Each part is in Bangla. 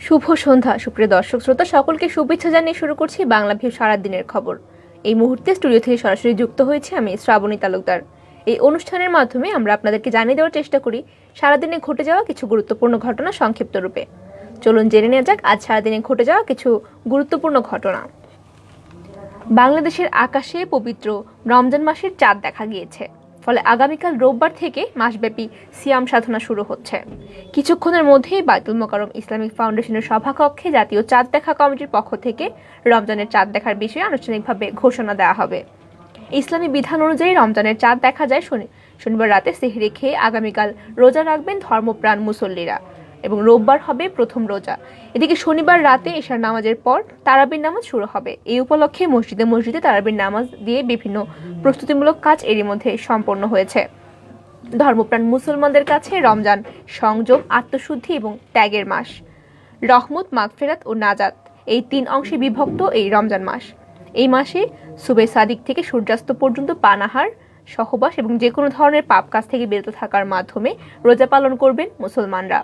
শুভ সন্ধ্যা সুপ্রিয় দর্শক শ্রোতা সকলকে শুভেচ্ছা জানিয়ে শুরু করছি বাংলা ভিউ সারাদিনের খবর। এই মুহূর্তে স্টুডিও থেকে সরাসরি যুক্ত হয়েছে আমি শ্রাবণী তালুকদার। এই অনুষ্ঠানের মাধ্যমে আমরা আপনাদেরকে জানিয়ে দেওয়ার চেষ্টা করি সারাদিনে ঘটে যাওয়া কিছু গুরুত্বপূর্ণ ঘটনা সংক্ষিপ্ত রূপে। চলুন জেনে নেওয়া যাক আজ সারাদিনে ঘটে যাওয়া কিছু গুরুত্বপূর্ণ ঘটনা। বাংলাদেশের আকাশে পবিত্র রমজান মাসের চাঁদ দেখা গিয়েছে, ফলে আগামীকাল রোববার থেকে মাসব্যাপী সিয়াম সাধনা শুরু হচ্ছে। কিছুক্ষণের মধ্যেই বাইতুল মোকাররম ইসলামিক ফাউন্ডেশনের সভাকক্ষে জাতীয় চাঁদ দেখা কমিটির পক্ষ থেকে রমজানের চাঁদ দেখার বিষয়ে আনুষ্ঠানিকভাবে ঘোষণা দেওয়া হবে। ইসলামী বিধান অনুযায়ী রমজানের চাঁদ দেখা যায় শনিবার রাতে সেহরি খেয়ে আগামীকাল রোজা রাখবেন ধর্মপ্রাণ মুসল্লিরা এবং রোববার হবে প্রথম রোজা। এদিকে শনিবার রাতে এশার নামাজের পর তারাবির নামাজ শুরু হবে। এই উপলক্ষে মসজিদে মসজিদে তারাবির নামাজ দিয়ে বিভিন্ন প্রস্তুতিমূলক কাজ এরই মধ্যে সম্পন্ন হয়েছে। ধর্মপ্রাণ মুসলমানদের কাছে রমজান সংযম, আত্মশুদ্ধি এবং ত্যাগের মাস। রহমত, মাগফিরাত ও নাজাত এই তিন অংশে বিভক্ত এই রমজান মাস। এই মাসে সুবে সাদিক থেকে সূর্যাস্ত পর্যন্ত পানাহার, সহবাস এবং যে কোনো ধরনের পাপ কাজ থেকে বিরত থাকার মাধ্যমে রোজা পালন করবেন মুসলমানরা।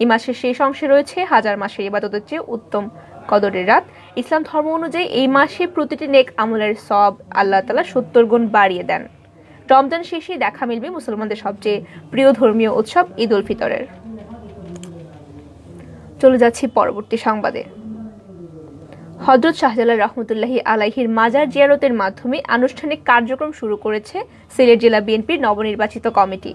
এই মাসের শেষ অংশে রয়েছে হাজার মাসের ইবাদতের চেয়ে উত্তম কদরের রাত। ইসলাম ধর্ম অনুযায়ী এই মাসে প্রতিটি নেক আমলের সওয়াব আল্লাহ তাআলা 70 গুণ বাড়িয়ে দেন। রমজান শেষে দেখা মিলবে মুসলমানদের সবচেয়ে প্রিয় ধর্মীয় উৎসব ঈদ উল ফিতরের। চলে যাচ্ছি পরবর্তী সংবাদে। হযরত শাহজালাল রহমতুল্লাহি আলাইহির মাজার জিয়ারতের মাধ্যমে আনুষ্ঠানিক কার্যক্রম শুরু করেছে সিলেট জেলা বিএনপির নবনির্বাচিত কমিটি।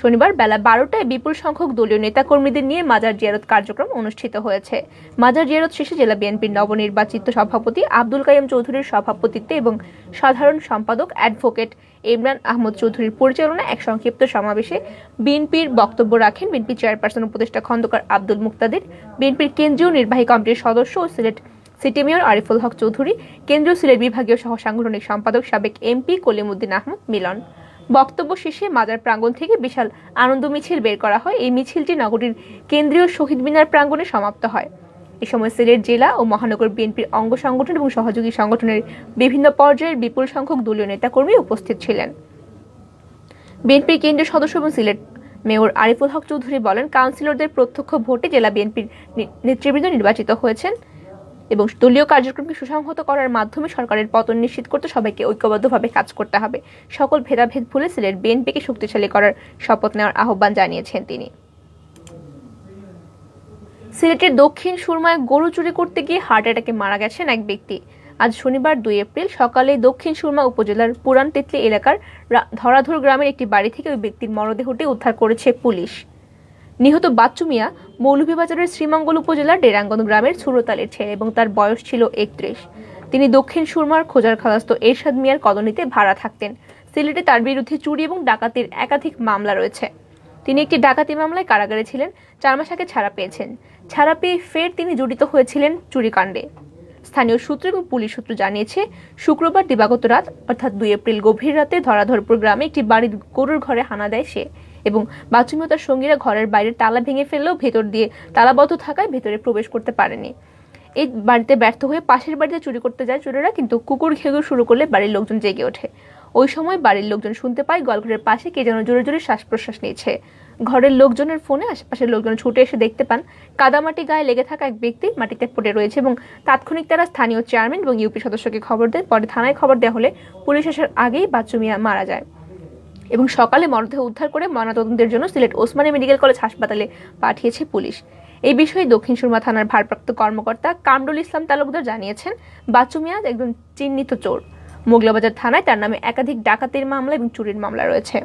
শনিবার বেলা 12টায় বিপুল সংখ্যক দলীয় নেতাকর্মীদের নিয়ে মাজার জিয়ারত কার্যক্রম অনুষ্ঠিত হয়েছে। মাজার জিয়ারত শেষে জেলা বিএনপির নবনির্বাচিত সভাপতি আব্দুল কাইয়ুম চৌধুরীর সভাপতিত্বে এবং সাধারণ সম্পাদক অ্যাডভোকেট ইমরান আহমদ চৌধুরীর পরিচালনায় এক সংক্ষিপ্ত সমাবেশে বিএনপির বক্তব্য রাখেন বিএনপি চেয়ারপারসন উপদেষ্টা খন্দকার আব্দুল মুক্তাদির, বিএনপির কেন্দ্রীয় নির্বাহী কমিটির সদস্য ও সিলেট সিটি মেয়র আরিফুল হক চৌধুরী, কেন্দ্রীয় সিলেট বিভাগীয় সহ সাংগঠনিক সম্পাদক সাবেক এমপি কলিমুদ্দিন আহমদ মিলন। বক্তব্য শেষে মাজার প্রাঙ্গণ থেকে বিশাল আনন্দ মিছিল বের করা হয়। এই মিছিলটি নগরীর কেন্দ্রীয় শহীদ মিনার প্রাঙ্গণে সমাপ্ত হয়। এ সময় সিলেট জেলা ও মহানগর বিএনপির অঙ্গ সংগঠন এবং সহযোগী সংগঠনের বিভিন্ন পর্যায়ের বিপুল সংখ্যক দলীয় নেতাকর্মী উপস্থিত ছিলেন। বিএনপির কেন্দ্রীয় সদস্য এবং সিলেট মেয়র আরিফুল হক চৌধুরী বলেন, কাউন্সিলরদের প্রত্যক্ষ ভোটে জেলা বিএনপির নেতৃবৃন্দ নির্বাচিত হয়েছেন এবং দলীয় কার্যক্রমকে সুসংহত করার মাধ্যমে সরকারের পতন নিশ্চিত করতে সবাইকে ঐক্যবদ্ধভাবে কাজ করতে হবে। সকল ভেদাভেদ ভুলে সিলেট বিএনপিকে শক্তিশালী করার শপথ নেওয়ার আহ্বান জানিয়েছেন তিনি। সিলেটের দক্ষিণ সুরমায় গরু চুরি করতে গিয়ে হার্ট অ্যাটাকে মারা গেছেন এক ব্যক্তি। আজ শনিবার 2 এপ্রিল সকালে দক্ষিণ সুরমা উপজেলার পুরান তেতলি এলাকার ধরাধর গ্রামের একটি বাড়ি থেকে ওই ব্যক্তির মরদেহটি উদ্ধার করেছে পুলিশ। নিহত বাচ্চু মিয়া মৌলভীবাজারের শ্রীমঙ্গল উপজেলার ডেরাঙ্গন গ্রামের সুরতালের ছেলে এবং তার বয়স ছিল 31। তিনি দক্ষিণ সুরমার খোঁজার খালাস্ত এরশাদ মিয়ার কলোনিতে ভাড়া থাকতেন। সিলেটে তার বিরুদ্ধে চুরি এবং ডাকাতির একাধিক মামলা রয়েছে। তিনি একটি ডাকাতি মামলায় কারাগারে ছিলেন, 4 মাস আগে ছাড়া পেয়েছেন। ছাড়া পেয়ে ফের তিনি জড়িত হয়েছিলেন চুরিকাণ্ডে। স্থানীয় সূত্র এবং পুলিশ সূত্র জানিয়েছে, শুক্রবার দিবাগত রাত অর্থাৎ 2 এপ্রিল গভীর রাতে ধরাধরপুর গ্রামে একটি বাড়ির গরুর ঘরে হানা দেয় সে এবং বাচ্চু তার সঙ্গীরা ঘরের বাইরের তালা ভেঙে ফেললেও ভেতর দিয়ে তালাবদ্ধ থাকায় ভেতরে প্রবেশ করতে পারেনি। এই বাড়িতে ব্যর্থ হয়ে পাশের বাড়িতে চুরি করতে যায় চোরেরা, কিন্তু কুকুর ঘেঁঘুর শুরু করলে বাড়ির লোকজন জেগে ওঠে। ওই সময় বাড়ির লোকজন শুনতে পায় গোয়ালঘরের পাশে কে যেন জোরে জোরে শ্বাস প্রশ্বাস নিয়েছে। ঘরের লোকজনের ফোনে আশেপাশের লোকজন ছুটে এসে দেখতে পান কাদামাটি গায়ে লেগে থাকা এক ব্যক্তি মাটিতে পড়ে রয়েছে এবং তাৎক্ষণিক তারা স্থানীয় চেয়ারম্যান এবং ইউপি সদস্যকে খবর দেয়। পরে থানায় খবর দেওয়া হলে পুলিশ আসার আগেই বাচ্চু মিয়া মারা যায় এবং সকালে মরদেহ উদ্ধার করে ময়নাতদন্তের জন্য সিলেট ওসমানী মেডিকেল কলেজ হাসপাতালে পাঠিয়েছে পুলিশ। এই বিষয়ে দক্ষিণ সুরমা থানার ভারপ্রাপ্ত কর্মকর্তা কামরুল ইসলাম তালুকদার জানিয়েছেন, বাচ্চু মিয়া একজন চিহ্নিত চোর। মোগলাবাজার থানায় তার নামে একাধিক ডাকাতির মামলা এবং চুরির মামলা রয়েছে।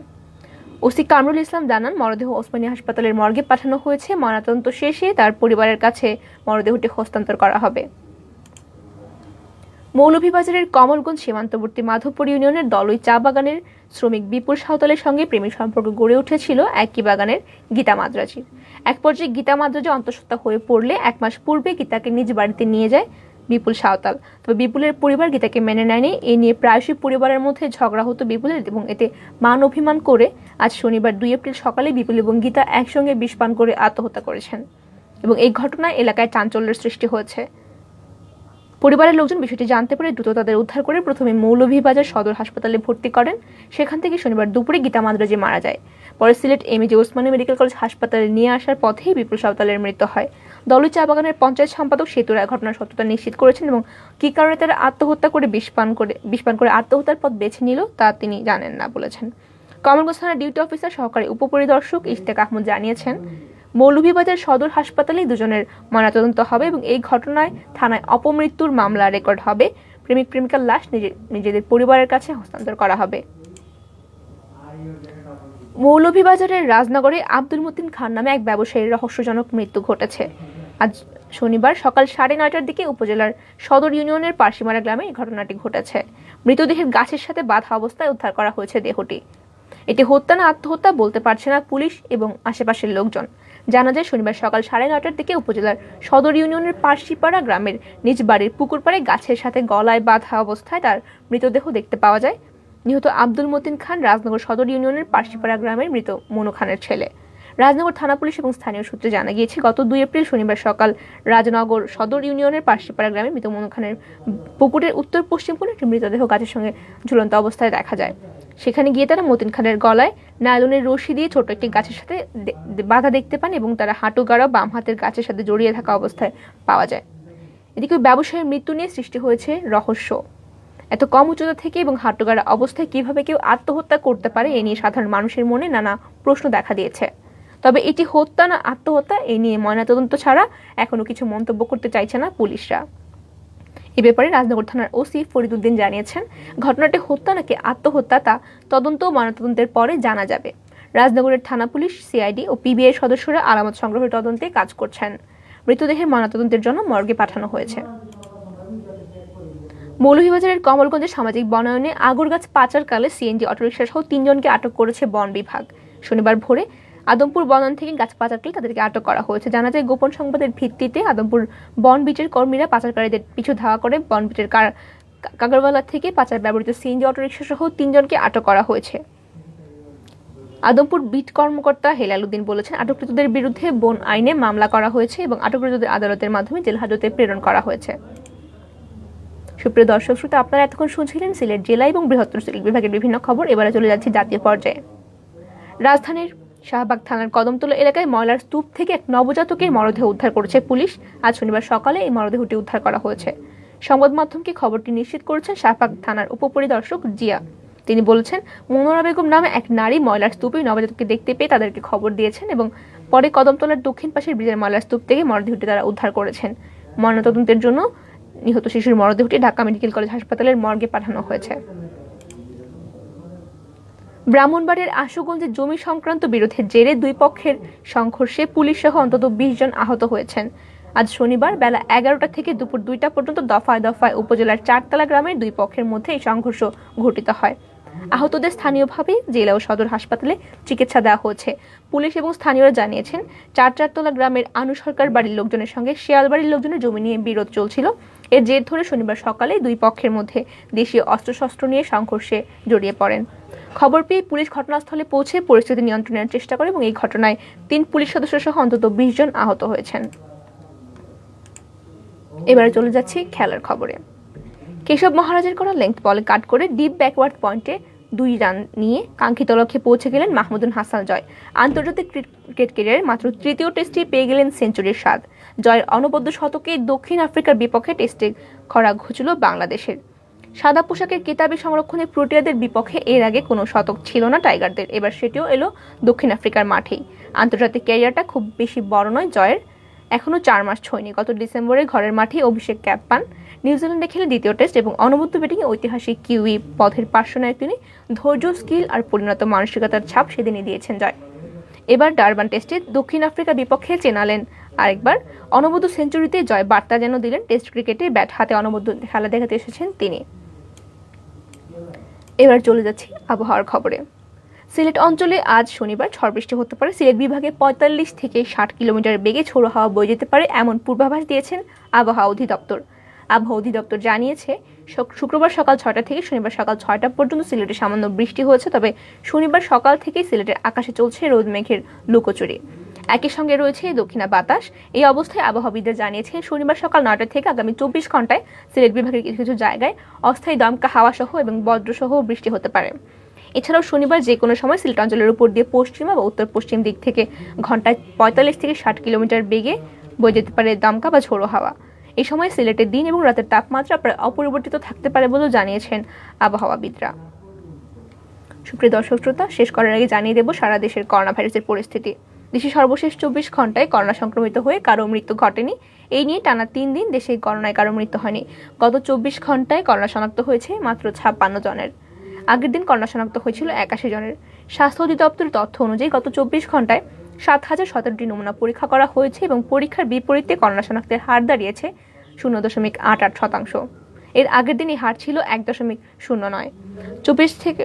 ওসি কামরুল ইসলাম জানান, মরদেহ ওসমানী হাসপাতালের মর্গে পাঠানো হয়েছে। ময়নাতদন্ত শেষে তার পরিবারের কাছে মরদেহটি হস্তান্তর করা হবে। মৌলভীবাজারের কমলগঞ্জ সীমান্তবর্তী মাধবপুর ইউনিয়নের দলই চা বাগানের শ্রমিক বিপুল সাঁওতালের সঙ্গে প্রেমের সম্পর্ক গড়ে উঠেছিল একই বাগানের গীতা মাদ্রাজির। এক পর্যায়ে গীতা মাদ্রাজি অন্তঃসত্ত্বা হয়ে পড়লে 1 মাস পূর্বে গীতাকে নিজ বাড়িতে নিয়ে যায় বিপুল সাঁওতাল। তবে বিপুলের পরিবার গীতাকে মেনে নেয়নি। এ নিয়ে প্রায়শই পরিবারের মধ্যে ঝগড়া হতো বিপুলের এবং এতে মান অভিমান করে আজ শনিবার 2 এপ্রিল সকালে বিপুল এবং গীতা একসঙ্গে বিষ পান করে আত্মহত্যা করেছেন এবং এই ঘটনায় এলাকায় চাঞ্চল্যের সৃষ্টি হয়েছে। পরিবারের লোকজন বিষয়টি জানতে পারে দ্রুত তাদের উদ্ধার করে প্রথমে মৌলভীবাজার সদর হাসপাতালে ভর্তি করেন। সেখান থেকে শনিবার দুপুরে গীতা মাদ্রাজে মারা যায়। পরে Sylhet MAG Osmani medical college হাসপাতালে নিয়ে আসার পথেই বিপুল সাঁওতালের মৃত্যু হয়। দলুই চা বাগানের পঞ্চায়েত সম্পাদক সেতু রায় ঘটনার সত্যতা নিশ্চিত করেছেন এবং কী কারণে তারা আত্মহত্যা করে বিষ পান করে আত্মহত্যার পথ বেছে নিল তা তিনি জানেন না বলেছেন। কমলগঞ্জ থানার ডিউটি অফিসার সহকারী উপপরিদর্শক ইশতেক আহমদ জানিয়েছেন, মৌলভীবাজার সদর হাসপাতালে দুজনের ময়নাতদন্ত হবে এবং এই ঘটনায় থানায় অপমৃত্যুর মামলা রেকর্ড হবে। প্রেমিক প্রেমিকার লাশ নিজেদের পরিবারের কাছে হস্তান্তর করা হবে। মৌলভীবাজারের রাজনগরে আব্দুল মতিন খান নামে এক ব্যবসায়ীর রহস্যজনক মৃত্যু ঘটেছে। আজ শনিবার সকাল 9:30টার দিকে উপজেলার সদর ইউনিয়নের পার্শিমারা গ্রামে এই ঘটনাটি ঘটেছে। মৃতদেহের গাছের সাথে বাঁধা অবস্থায় উদ্ধার করা হয়েছে দেহটি। এটি হত্যা না আত্মহত্যা বলতে পারছে না পুলিশ এবং আশেপাশের লোকজন। জানা যায়, শনিবার সকাল 9:30টার দিকে উপজেলার সদর ইউনিয়নের পার্শিপাড়া গ্রামের নিজ বাড়ির পুকুর পাড়ে গাছের সাথে গলায় বাঁধা অবস্থায় তার মৃতদেহ দেখতে পাওয়া যায়। নিহত আব্দুল মতিন খান রাজনগর সদর ইউনিয়নের পার্শিপাড়া গ্রামের মৃত মনু খানের ছেলে। রাজনগর থানা পুলিশ এবং স্থানীয় সূত্রে জানা গিয়েছে, গত 2 এপ্রিল শনিবার সকাল রাজনগর সদর ইউনিয়নের পার্শিপাড়া গ্রামে মৃত মনু খানের পুকুরের উত্তর পশ্চিম কোণে একটি মৃতদেহ গাছের সঙ্গে ঝুলন্ত অবস্থায় দেখা যায়। সেখানে গিয়ে তারা মতিন খানের গলায় নাইলনের রশি দিয়ে ছোট একটি গাছের সাথে বাধা দেখতে পান এবং তারা হাঁটু গাড়া বাম হাতের গাছের সাথে জড়িয়ে থাকা অবস্থায় পাওয়া যায়। এদিকে ব্যবসায়ীর মৃত্যু নিয়ে সৃষ্টি হয়েছে রহস্য। এত কম উচ্চতা থেকে এবং হাঁটু গাড়া অবস্থায় কিভাবে কেউ আত্মহত্যা করতে পারে, এ নিয়ে সাধারণ মানুষের মনে নানা প্রশ্ন দেখা দিয়েছে। তবে এটি হত্যা না আত্মহত্যা, এ নিয়ে ময়নাতদন্ত ছাড়া এখনো কিছু মন্তব্য করতে চাইছে না পুলিশরা। এ ব্যাপারে রাজনগর থানার ওসি ফরিদউদ্দিন জানিয়েছেন, ঘটনাটি হত্যা নাকি আত্মহত্যা তা তদন্ত ও ময়নাতদন্তের পরে জানা যাবে। রাজনগরের থানা পুলিশ, সিআইডি ও পিবিআই সদস্যরা আলামত সংগ্রহের তদন্তে কাজ করছেন। মৃতদেহের ময়নাতদন্তের জন্য মর্গে পাঠানো হয়েছে। মৌলভীবাজারের কমলগঞ্জে সামাজিক বনায়নে আগুর গাছ পাচারকালে সিএনজি অটোরিকশা সহ 3 জনকে আটক করেছে বন বিভাগ। শনিবার ভোরে আদমপুর বনায়ন থেকে গাছ পাচারকালে তাদেরকে আটক করা হয়েছে। জানা যায়, গোপন সংবাদের ভিত্তিতে আদমপুর বন বিটের কর্মীরা পাচারকারীদের পিছু ধাওয়া করে বন বিটের কাগরওয়ালা থেকে পাচার ব্যবহৃত সিএনজি অটোরিকশা সহ 3 জনকে আটক করা হয়েছে। আদমপুর বিট কর্মকর্তা হেলাল উদ্দিন বলেছেন, আটককৃতদের বিরুদ্ধে বন আইনে মামলা করা হয়েছে এবং আটককৃতদের আদালতের মাধ্যমে জেল হাজতে প্রেরণ করা হয়েছে। সুপ্রিয় দর্শক শ্রোতা, আপনারা এতক্ষণ শুনছিলেন সিলেট জেলা এবং বৃহত্তর সিলেট বিভাগের বিভিন্ন খবর। এবারে চলে যাচ্ছে জাতীয় পর্যায়ে। রাজধানীর শাহবাগ থানার কদমতলা এলাকায় ময়লার স্তূপ থেকে এক নবজাতকের মরদেহ উদ্ধার করেছে পুলিশ। আজ শনিবার সকালে এই মরদেহটি উদ্ধার করা হয়েছে। সংবাদ মাধ্যমকে খবরটি নিশ্চিত করেছেন শাহবাগ থানার উপপরিদর্শক জিয়া। তিনি বলেছেন, মনোরা বেগম নামে এক নারী ময়লার স্তূপে নবজাতককে দেখতে পেয়ে তাদেরকে খবর দিয়েছেন এবং পরে কদমতলার দক্ষিণ পাশের ব্রিজের ময়লার স্তূপ থেকে মরদেহটি তারা উদ্ধার করেছেন। ময়নাতদন্তের জন্য নিহত শিশুর মরদেহটি ঢাকা মেডিকেল কলেজ হাসপাতালের মর্গে পাঠানো হয়েছে। ব্রাহ্মণবাড়িয়ার আশুগঞ্জে জমি সংক্রান্ত বিরোধের জেরে 2 পক্ষের সংঘর্ষে পুলিশ সহ অন্তত 20 জন আহত হয়েছেন। আজ শনিবার বেলা 11টা থেকে দুপুর 2টা পর্যন্ত দফায় দফায় উপজেলার 4তলা গ্রামের 2 পক্ষের মধ্যে এই সংঘর্ষ ঘটিত হয়। আহতদের স্থানীয়ভাবে জেলা ও সদর হাসপাতালে চিকিৎসা দেওয়া হয়েছে। পুলিশ এবং স্থানীয়রা জানিয়েছেন, 4তলা গ্রামের আনু সরকার বাড়ির লোকজনের সঙ্গে শিয়াল বাড়ির লোকজনের জমি নিয়ে বিরোধ চলছিল। এর জের ধরে শনিবার সকালে 2 পক্ষের মধ্যে দেশীয় অস্ত্রশস্ত্র নিয়ে সংঘর্ষে জড়িয়ে পড়েন। খবর পেয়ে পুলিশ ঘটনাস্থলে পৌঁছে পরিস্থিতি নিয়ন্ত্রণের চেষ্টা করে এবং এই ঘটনায় 3 পুলিশ সদস্য সহ অন্তত 20 জন আহত হয়েছেন। এবারে চলে যাচ্ছি খেলার খবরে। কেশব মহারাজের করা লেংথ বলে কাট করে ডিপ ব্যাকওয়ার্ড পয়েন্টে 2 রান নিয়ে কাঙ্ক্ষিত লক্ষ্যে পৌঁছে গেলেন মাহমুদুল হাসান জয়। আন্তর্জাতিক ক্রিকেট ক্যারিয়ারে মাত্র 3য় টেস্টে পেয়ে গেলেন সেঞ্চুরির স্বাদ। জয়ের অনবদ্য শতকে দক্ষিণ আফ্রিকার বিপক্ষে টেস্টে খরা ঘুচল বাংলাদেশের। সাদা পোশাকের কিতাবি সংরক্ষণে প্রোটিয়াদের বিপক্ষে এর আগে কোনো শতক ছিল না টাইগারদের। এবার সেটিও এলো দক্ষিণ আফ্রিকার মাঠেই। আন্তর্জাতিক ক্যারিয়ারটা খুব বেশি বড় নয় জয়ের, এখনো 4 মাস ছয়নি। গত ডিসেম্বরে ঘরের মাঠেই অভিষেক ক্যাপ পান। নিউজিল্যান্ডে খেলে 2য় টেস্ট এবং অনবদ্য ব্যাটিংয়ে ঐতিহাসিক কিউই পথের পার্শ্বনায়ক তিনি। ধৈর্য, স্কিল আর পরিণত মানসিকতার ছাপ সেদিনই দিয়েছেন জয়। এবার ডারবান টেস্টে দক্ষিণ আফ্রিকার বিপক্ষে চেনালেন আরেকবার। অনবদ্য সেঞ্চুরিতে জয় বার্তা যেন দিলেন। টেস্ট ক্রিকেটে ব্যাট হাতে অনবদ্য খেলা দেখাতে এসেছেন তিনি। এবার চলে যাচ্ছি আবহাওয়ার খবরে। সিলেট অঞ্চলে আজ শনিবার ঝড় বৃষ্টি হতে পারে। সিলেট বিভাগে 45 থেকে 60 কিলোমিটার বেগে ঝোড়ো হাওয়া বয়ে যেতে পারে, এমন পূর্বাভাস দিয়েছেন আবহাওয়া অধিদপ্তর। আবহাওয়া অধিদপ্তর জানিয়েছে, শুক্রবার সকাল 6টা থেকে শনিবার সকাল 6টা পর্যন্ত সিলেটে সামান্য বৃষ্টি হয়েছে। তবে শনিবার সকাল থেকেই সিলেটের আকাশে চলছে রোদ মেঘের লুকোচুরি। একই সঙ্গে রয়েছে দক্ষিণা বাতাস। এই অবস্থায় আবহাওয়াবিদরা জানিয়েছেন শনিবার সকাল 9টা থেকে আগামী 24 ঘন্টায় সিলেট বিভাগের কিছু কিছু জায়গায় অস্থায়ী দমকা হাওয়া সহ এবং বজ্রসহ বৃষ্টি হতে পারে। এছাড়াও শনিবার যে কোনো সময় সিলেট অঞ্চলের উপর দিয়ে পশ্চিমা বা উত্তর পশ্চিম দিক থেকে ঘন্টায় 45 থেকে 60 কিলোমিটার বেগে বয়ে যেতে পারে দমকা বা ঝোড়ো হাওয়া। এই সময় সিলেটের দিন এবং রাতের তাপমাত্রা প্রায় অপরিবর্তিত থাকতে পারে বলেও জানিয়েছেন আবহাওয়াবিদরা। সুপ্রিয় দর্শক শ্রোতা, শেষ করার আগে জানিয়ে দেব সারা দেশের করোনা ভাইরাসের পরিস্থিতি। দেশে সর্বশেষ 24 ঘন্টায় করোনা সংক্রমিত হয়ে কারো মৃত্যু ঘটেনি। এই নিয়ে টানা 3 দিন দেশে করোনায় কারো মৃত্যু হয়নি। গত 24 ঘন্টায় করোনা শনাক্ত হয়েছে মাত্র 56 জনের। আগের দিন করোনা শনাক্ত হয়েছিল 81 জনের। স্বাস্থ্য অধিদপ্তরের তথ্য অনুযায়ী গত 24 ঘন্টায় 7017টি নমুনা পরীক্ষা করা হয়েছে এবং পরীক্ষার বিপরীতে করোনা শনাক্তের হার দাঁড়িয়েছে 0.88%। এর আগের দিন এই হার ছিল 1.09। 24 থেকে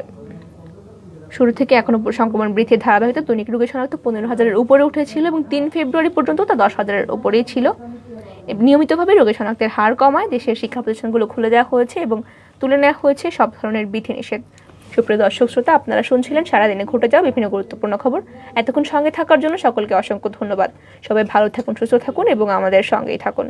শুরু থেকে এখনো সংক্রমণ বৃদ্ধির ধারাবাহিকতা দৈনিক রোগী শনাক্ত 15,000-এর উপরে উঠেছিল এবং 3 ফেব্রুয়ারি পর্যন্ত তা 10,000-এর উপরেই ছিল। নিয়মিতভাবে রোগী শনাক্তের হার কমায় দেশের শিক্ষা প্রতিষ্ঠানগুলো খুলে দেওয়া হয়েছে এবং তুলে নেওয়া হয়েছে সব ধরনের বিধিনিষেধ। সুপ্রিয় দর্শক শ্রোতা, আপনারা শুনছিলেন সারাদিনে ঘটে যাওয়া বিভিন্ন গুরুত্বপূর্ণ খবর। এতক্ষণ সঙ্গে থাকার জন্য সকলকে অসংখ্য ধন্যবাদ। সবাই ভালো থাকুন, সুস্থ থাকুন এবং আমাদের সঙ্গেই থাকুন।